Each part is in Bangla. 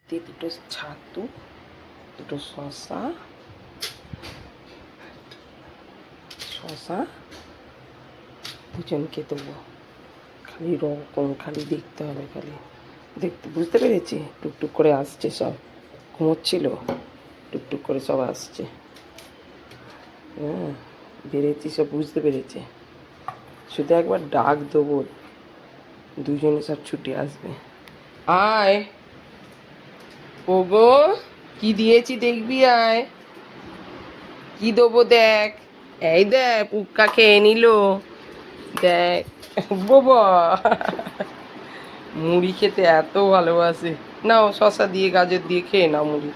দিয়ে দুটো ছাতু, দুটো শসা দুজনকে দেবো। খালি রকম খালি দেখতে হবে, খালি দেখতে বুঝতে পেরেছি। টুকটুক করে আসছে, সব ঘুমোচ্ছিল, টুকটুক করে সব আসছে। হ্যাঁ, বেড়েছি, সব বুঝতে পেরেছে। শুধু একবার ডাক দেবো, দুজনে সব ছুটে আসবে। আয় ওগো, কি দিয়েছি দেখবি, আয় কি দেবো দেখ। এই দেখ, পুক্কা খেয়ে নিল, দেখ বাবা। মুড়ি খেতে এত ভালোবাসে। নাও শসা দিয়ে গাজর দিয়ে খেয়ে নাও মুড়ি,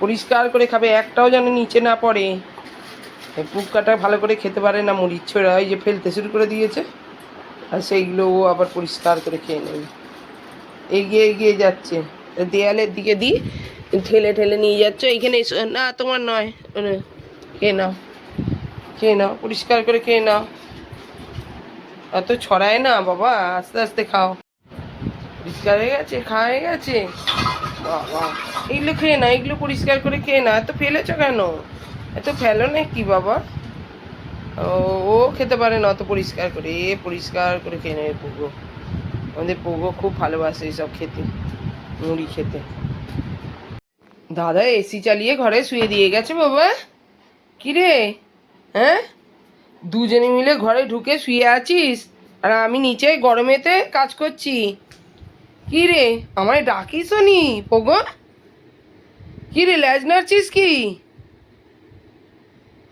পরিষ্কার করে খাবে, একটাও যেন নিচে না পড়ে। পুক্কাটা ভালো করে খেতে পারে না, মুড়ির ছোড়া ওই যে ফেলতে শুরু করে দিয়েছে, আর সেইগুলো ও আবার পরিষ্কার করে খেয়ে নেবে। এগিয়ে এগিয়ে যাচ্ছে, দেয়ালের দিকে দিয়ে ঠেলে ঠেলে নিয়ে যাচ্ছে। এইখানে না, তোমার নয়, খেয়ে নাও, খেয়ে নাও, পরিষ্কার করে খেয়ে নাও। এত ছড়ায় না বাবা, আস্তে আস্তে খাও। পরিষ্কার হয়ে গেছে, খাওয়া হয়ে গেছে বাবা। এইগুলো খেয়ে না, এগুলো পরিষ্কার করে খেয়ে না। এত ফেলেছ কেন, এত ফেলো না কি বাবা। ও খেতে পারে না অত পরিষ্কার করে, পরিষ্কার করে খেয়ে নেবে পুগো। আমাদের পুগো খুব ভালোবাসে এইসব খেতে, মুড়ি খেতে। দাদা এসি চালিয়ে ঘরে শুয়ে দিয়ে গেছে বাবা। কিরে, হ্যাঁ, দুজনে মিলে ঘরে ঢুকে শুয়ে আছিস, আর আমি নিচে গরমেতে কাজ করছি। কি রে, আমায় ডাকিস নি পোগো? কি রে, ল্যাজ নাড়ছিস কি?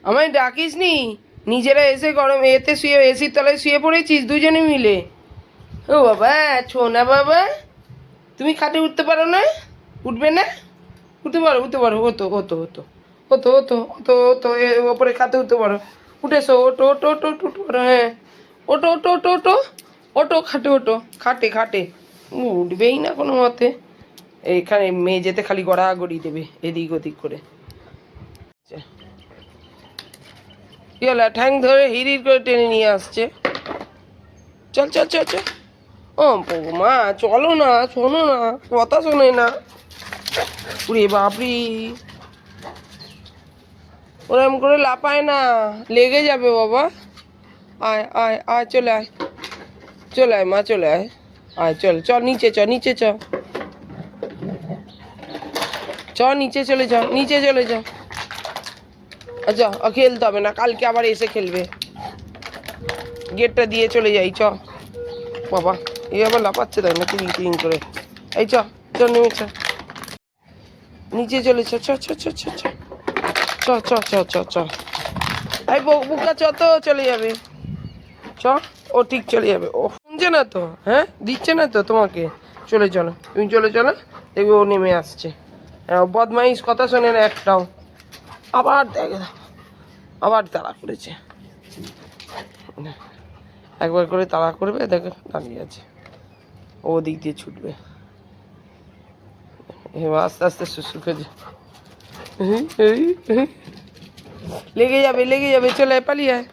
আমায় ডাকিস নি, নিজেরা এসে গরম এতে শুয়ে এসির তলায় শুয়ে পড়েছিস দুজনে মিলে। ও বাবা, ছোনা বাবা, তুমি খাটে উঠতে পারো না? উঠবে না? উঠতে পারো, উঠতে পারো, হতো হতো হতো হতো হতো হতো হতো ওপরে খাতে উঠতে পারো। উঠেছো, ওটো ওটো ওটো ওটো ওটো, হ্যাঁ, ওটো ওটো ওটো ওটো ওটো, খাটে ওটো, খাটে খাটে। উঠবেই না কোনো মতে। এইখানে মেঝেতে খালি গড়াগড়ি দেবে এদিক ওদিক করে। কি হলো, ঠ্যাং ধরে হিড়ির করে টেনে নিয়ে আসছে। চল চল চল চল। ও মা, চলো না, শোনো না, কথা শোনে না। উরে বাপরি, ওরম করে লাপায় না, লেগে যাবে বাবা। আয় আয় আয়, চলে আয়, চলে আয় মা, চলে আয়। আয় চল চল, নিচে চ, নিচে চ, চ নিচে চলে যাও, নিচে চলে যাও। আচ্ছা, খেলতে হবে না, কালকে আবার এসে খেলবে। গেটটা দিয়ে চলে যাই, চ বাবা। এই আবার লাপাচ্ছে তাই না, তিরিং তিরিং করে। এই চ, চ নেমে চ, নিচে চলে চ, চ চ চ চ চ চ চ চ চ। এই বুকা চ, তো চলে যাবে, চ। ও ঠিক চলে যাবে, ও শুনছে না তো, হ্যাঁ, দিচ্ছে না তো তোমাকে। চলে চলো, তুমি চলে চলো, দেখবে ও নেমে আসছে। বদমাইশ, কথা শোনে না একটাও। আবার দেখ, আবার তাড়া করেছে, একবার করে তাড়া করবে, দেখো দাঁড়িয়ে আছে, ও দিক দিয়ে ছুটবে। এবার আস্তে আস্তে শুশুকে লেগে যাবে, লেগে যাবে, চলে পালিয়ে আয়।